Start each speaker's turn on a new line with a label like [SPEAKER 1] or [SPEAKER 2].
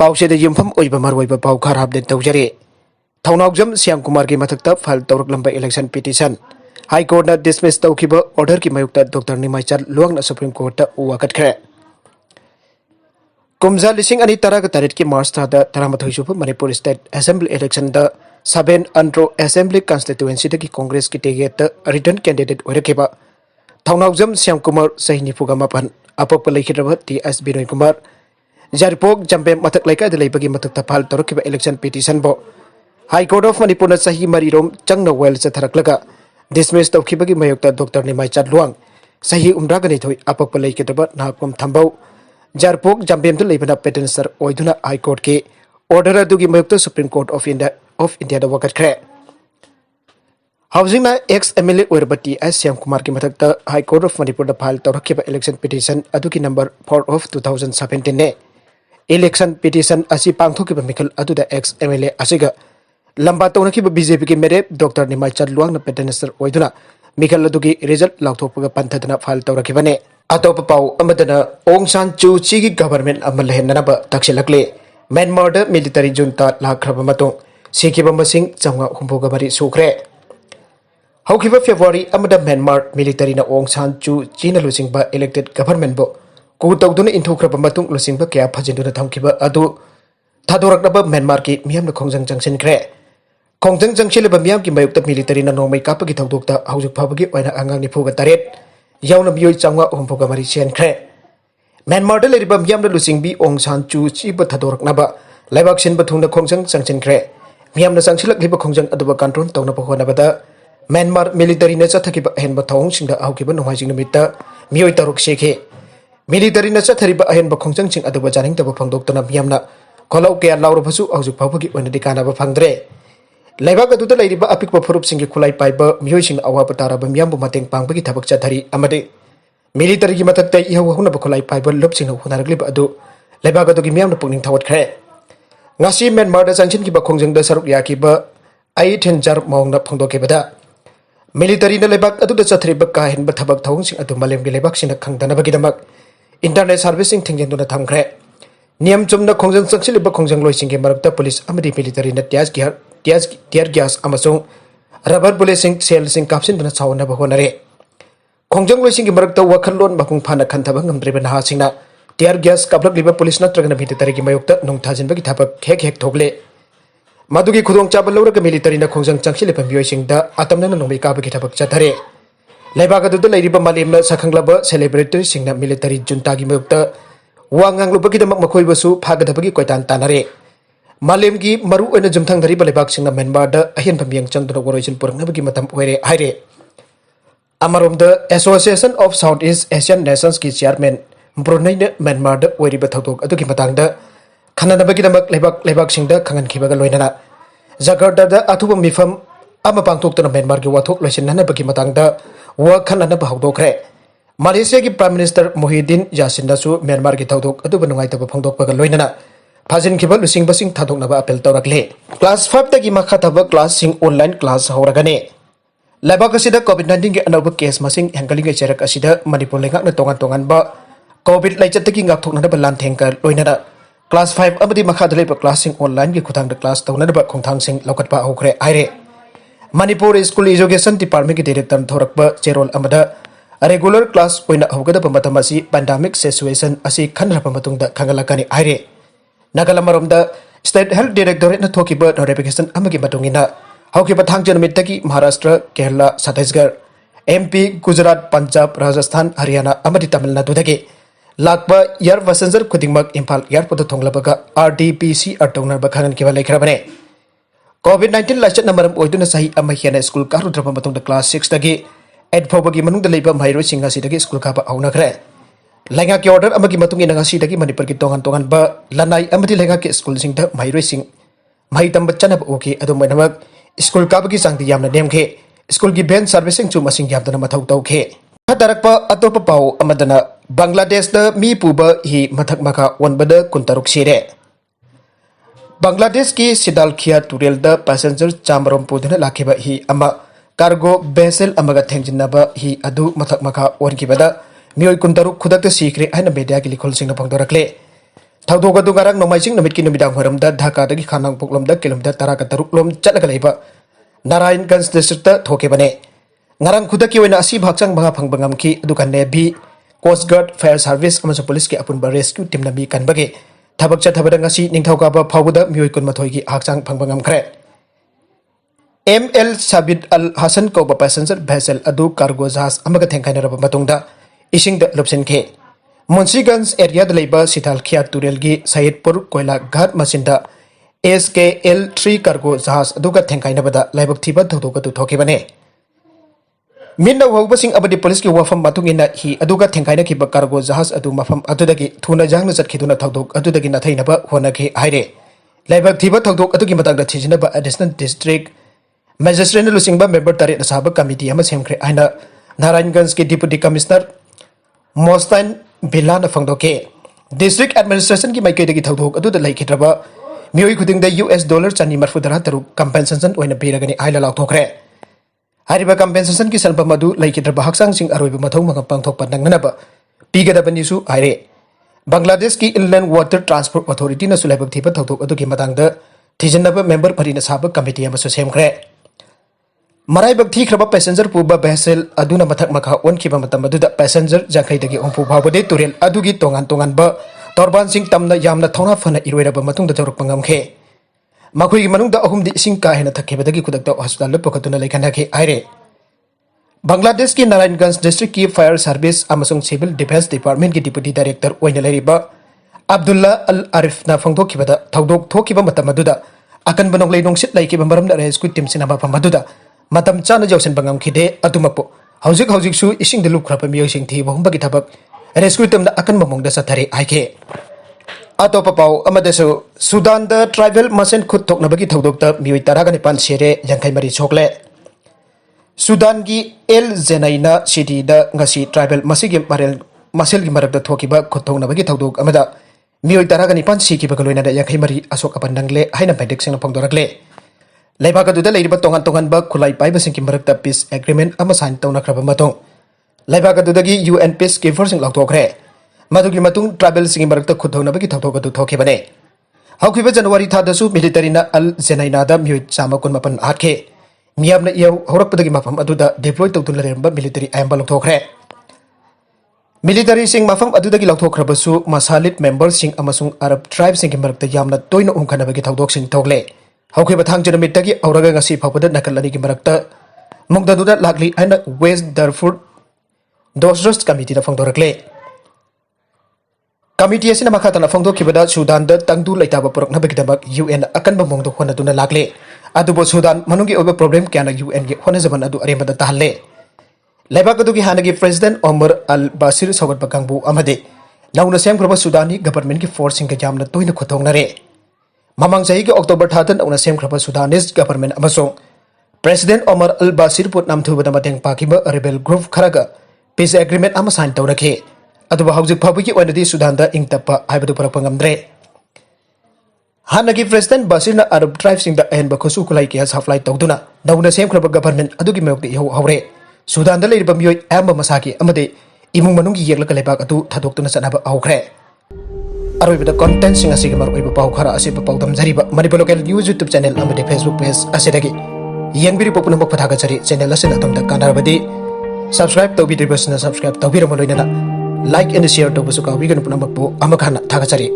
[SPEAKER 1] पाउसे युमफम मरुब पाउ खर अपडेट तौजरे थौनाउजम श्याम कुमार की मथक्ता फाइल तौरक्लंबा इलेक्शन पिटिशन हाई कोर्ट ने डिसमिस तौखिबा ऑर्डर की मयुक्ता डॉक्टर निमाइचंद लुआंगना सुप्रीम कोर्ट वकatkhre कुमजा लिसिंग अनि तरग तरेट की मार्च था तरामथोई सुब मणिपुर स्टेट असेंबली इलेक्शन द 7 अंड्रो असेंबली कॉन्स्टिट्यूएंसी की कांग्रेस की टिकेट रिटर्न कैंडिडेट ओरकेबा थौनाउजम श्याम कुमार सही निफुगा मापन अपोप लेखिरब टी.एस. बिनोय कुमार जारपोक जम्बे मथक लेका लेबगी मथक फाल तौरकिबा इलेक्शन पिटिशन बो हाई कोर्ट ऑफ मणिपुर सही मरीरोम चंगना वेल चथरकलगा डिसमिस तौखिबगी मयोक्ता डॉक्टर निमाइचंद लुआंग सही उमरागनी थोई अपोप लेखिरब नाकुम थंबौ जारपोक जम्बेम लेबना पेटेंसर ओइदुना हाई कोर्ट के ऑर्डर अदुगी मयोक्ता सुप्रीम कोर्ट ऑफ इंडिया द वकatkhre हाउसिंग एक्स एमएलए ओरबती एस श्याम कुमार की मथक high court of Manipur file तौरकिबा इलेक्शन पिटिशन अदुगी नंबर 4 ऑफ 2017 ने इलेक्शन पिटिशन असी पांगथोकिबा मिखल अदुदा एक्स एमएलए असिगा लंबा तौनकिबा बीजेपी के मेरे डॉक्टर निमाइचंद लुआंगना पेटेंसर ओइदुना मिखल अदुगी रिजल्ट लाउथोकपगा पंथदना फाइल तौरकिबाने अतोप पाउ अमदना ओंग सान चू ची की गवर्नमेंट अमल हेननब तक्सिलकले म्यांमार द मिलिटरी जुंता लाखरब मतों सिखिबा मसिंग चंगा हुंबोगा मरी सुखरे हौखिबा फेब्रुआरी अमदा म्यांमार मिलिटरी ना ओंग सान चू चीना लुसिंगबा इलेक्टेड गवर्नमेंट बो कु तौदुना इंथोखरब मतों लुसिंगबा क्या फजिंदुना थमखिबा अदु थादोरकनब म्यांमार की मियाम खोंगजंग जंगसिनख्रे खोंगजंग जंगसिलबा मियाम की मयुक्ता मिलिटरी ना नोमै कापगी थौदोक्ता हौजुक फाबगी ओइना अंगांग निफुगा तरेट यावना मियोय चांगा हुंफुगा मरी सेनख्रे Myanmar the लेरिबा मियाम the लुसिंगबी Onge San चू चीबा थादोरकनबा लेबाक सिनबा थुंगना खोंगजंग जंगसिनख्रे मियाम ना संगसिलकलिबा खोंगजंग अदुबा कंट्रोल तौनबा होनबदा म्यांमार मिलिटरी ने चथकिबा अहेनबा थौंगसिंग द आउकिबा नोहाइजिंग नमित्ता मियोय तरुक सेखे मिलिटरी ने चथरिबा अहेनबा खोंगजंगसिंग अदुबा जानिंग तबा फंगदोक्तना मियामना खोलाउ के लाउरबसु हौजुक फाबगी ओइनदि कानाबा फंगद्रे लेबाक अदुदा लेरिबा अपिकबा फुरुपसिंग की खुलाई पाइबा मियोयसिंग अवाबा ताराबा मियामबु मतेंग पांगबगी थबक चथरी अमदे मिलिटरी की मथक्ता इहौ हुनबा खुलाई पाइबा लुपसिंग हुनारगलिबा अदु लेबाक अदुगी मियामना पुकनिंग थवतख्रे ngasi Myanmar da sanction ki bakhongsang da saruk yakiba ai thenjar mawngna phangdokebada military na lebak adu da chathriba ka hen ba thabak thawngsing adu malem gi lebak sina khangdana bagi damak internet servicing thingjen duna thamkhre niyam chumna khongjang changchiliba khongjang loising ge marakta police amadi military na tear gas amasung rubber bullet sel sing kapsin duna chawna ba honare khongjang loising ge marakta wakhalon bakung phana khanthaba ngamdriba naha singna tear gas kaplak liba police na tragna military ki mayokta nong thajin bagi thabak hek thokle madugi khudong chabal lawra military na khongjang changchiliba mioi sing da atamna na nongbai ka bagi thabak chathare leibak adu da leiriba malemna sakhanglaba celebrity singna military junta gi mayokta wangang lubagi damak makhoi basu phagadabagi koitan tanare malem gi maru oina jumthang dhari leibak singna Myanmar da ahen pamyang changduna woroisin purangna bagi matam oire haire amarom the Association of Southeast Asian Nations ki chairman Brunei Myanmar da oiriba thawdok adugi matangda khananabagi damak leibak singda khangan khibaga loinana Jakarta da athuba mifam ama pangthoktuna Myanmar gi wathok loisinna bagi matangda wa khanana ba hawdokre Malaysia ki Prime Minister Muhyiddin Yassin da su Myanmar gi thawdok aduba nungai taba phangdokpaga loinana phajin khiba lusing basing thadoknaba apel tawrakle class 5 ta gi Makhataba Class sing online class houragani Leibak asida COVID-19 gi anauba case masing hengkalingai cherak asida Manipur lengakna tongan ba COVID Leite ki ngak thokna ba lan thengka loinana class 5 abadi makhadale ba classing online ki khutang da class tawna ba khongthang sing lokat ba Houkhre aire Manipur School Education Department ki director thorak ba cherol amada regular class oina hogada ba matamasi pandemic situation asi khanra ba matung da khangalakani aire Nagalamarom da State Health Directorate na thoki ba notification amagi matungina hauki ba thangjan mitaki Maharashtra Kerala Chhattisgarh MP Gujarat Punjab Rajasthan Haryana amadi Tamil Nadu dagi lakba yar passenger khudingmak Imphal airport thonglabaga RT-PCR tongnar ba khanan kiba lekhrabane COVID-19 lachat namaram oiduna sahi ama hiana school karu drapa matungda class 6 dagi 8 phobagi manungda leiba mairoi singa sidagi school ka ba aunakre lenga ki order amagi matungi nanga sidagi Manipur ki tongan ba lanai amadi lenga ki school singda mairoi sing mai tamba chanab oki adu mainamak school ka ba ki sangdi yamna nemkhe school ki van servicing chu masing yamdana mathau tawkhe Hatarakpa atopa pau amadana Bangladesh da mi puba hi mthk-makha onbda kuntaruk sire Bangladesh ki Sidalkhia Turel da passenger chamrom pudana lakhiba hi ama cargo vessel amaga thengjinaba hi adu mthk-makha onkibada mioi kuntaruk khudakta sikre aina media ki likhol singna phangdorakle Thoudokta du ngarang Nimaichand numit ki numidang horamda Dhaka dagi Khanang poklomda kilometer 13 lom chatlaga leiba Narayanganj district thokibane ngarang khuda ki oina asi bhakchang banga phangbangam ki adukan Navy Coast Guard Fire Service amasa police ki apunba rescue team nami kanbage thabak chathabada ngasi ningthauka ba phawbuda mioi kunmathoi ki hakchang phangbangam khre ML Sabit Al Hasan ko ba passenger vessel adu cargo jahaz amaga thengkaina raba matungda ising da lopsen ke Munsiganj area da leiba Sital Khia Turel gi Saidpur Koila Ghat Masinda SKL 3 cargo jahaz aduga thengkaina bada Leibak thiba Thoudokta tu thokibane Minna wabasing abadi police ki wafam matungina hi aduga thengkaina ki ba cargo jahaz adu mafam adudagi thuna jangna chatkiduna Thoudokta adudagi nathai naba honake haire Leibak thiba Thoudokta adu ki matang da thijina ba additional district magistrate lusingba member tare na sabak committee ama semkhre aina Narayanganj ki deputy commissioner Mostain Bilana Fangdoke district administration ki maikay dagi Thoudokta adu da laikhitraba mioi khuding da $100 compensation oina piragani aila lauthokre Hariba compensation ki salpa madu laikhitraba haksang sing aroiba mathau mga pangthokpa nangnanaba pigadabani su aire Bangladesh ki Inland Water Transport Authority na Leibak thiba Thoudokta adu ki matangda thijinaba member parina sabak committee ama semkhre Maraibak thikraba passenger puba vessel aduna mthk-makha onkiba matam aduda passenger jankai dagi ongpu phawbade turel adugi tongan ba torban sing tamna yamna thona fana iroiraba matungda jorok pangamkhe makhoi gi manungda ahumdi sing ka hena thakebadagi khudakta hospital le pokatuna laikhanakhe aire Bangladesh ki Narayanganj district ki fire service amasung civil defense department ki deputy director oina leriba Abdullah Al Arif na phangthokibada Thoudokta thokiba matam aduda akan banong leinong sit laikiba maramda rescue team sinaba pamaduda matam chana jausen bangam khide adumapo haujik su ising de lukhrapa mioi sing thi bahum bagi thabak rescue team da akan mamong da sathare aike atopa pau amadesu Sudan da tribal masen khut thoknabagi Thoudokta Mioi taragani pan sire yankai mari Sokle Sudan gi El Zenaina city da ngasi tribal masigi marel masel gi marab da thokiba khut thoknabagi Thoudokta amada Mioi taragani pan siki bagaloina da yankai mari asok apan nangle haina paidek sing phangdorakle Leibak adu da leiba tongan ba khulai paiba sing ki marakta peace agreement ama sign tawna khraba matong Leibak adu dagi UN peacekeeper sing lauthokre madugi matung travel sing marakta khutthonabagi Thoudokta tu thokibane Houkhre January tha dasu military na Al Zenaina da mioi chama kun mapan hatkhe miyamna yau horakpadagi mafam adu da deploy tawtun leremba military ayamba lauthokre military sing mafam adu dagi lauthokrabasu masalit members sing amasung Arab tribe sing ki marakta yamna toina umkhanabagi Thoudokta sing thokle Houkhre bathang janamitagi auraga ngasi phawpada nakalani ki marakta mongdaduda lakli aina West Darfur Dosros committee na phangdorakle committee asina makhatana phangdokibada Sudan da tangdu laitaba porokna bagidabak UN akan bamongdo honaduna lakle adubo Sudan manungi oba problem kyana UN gi honajaban adu aremada tahalle Leibak adu gi hanagi president Omar Al Bashir sagat bakangbu amade nauna semkhroba Sudani government ki force sing ka jamna toina khotongnare Mamang jahi ke October 13 una semkhroba Sudanese government amasong President Omar Al Bashir put namthubada mateng pakiba rebel group kharaga peace agreement ama sign tawrakhe aduba haujik phabiki oinadi Sudan da ingtapa haibadu parapangamdre Hanagi President Bashir na Arab tribes sing da enba khosu kulai ke haflai tawduna nauna semkhroba government adugi mayokta Houkhre Sudan da leiriba mioi ayamba masaki amade imung manungi yeglaka Leibak adu thdoktuna sanaba Houkhre Aroibada content sing asigi maroiba pau khara asiba pau damjariba Manipur local news YouTube channel amade Facebook page asidagi yengbiri popuna mok pathaga chari channel asina atomda kanarabadi subscribe tawbidribasna subscribe tawbiramaloinana like and share tawbusu kawiganu punamakpu amakhana thaga chari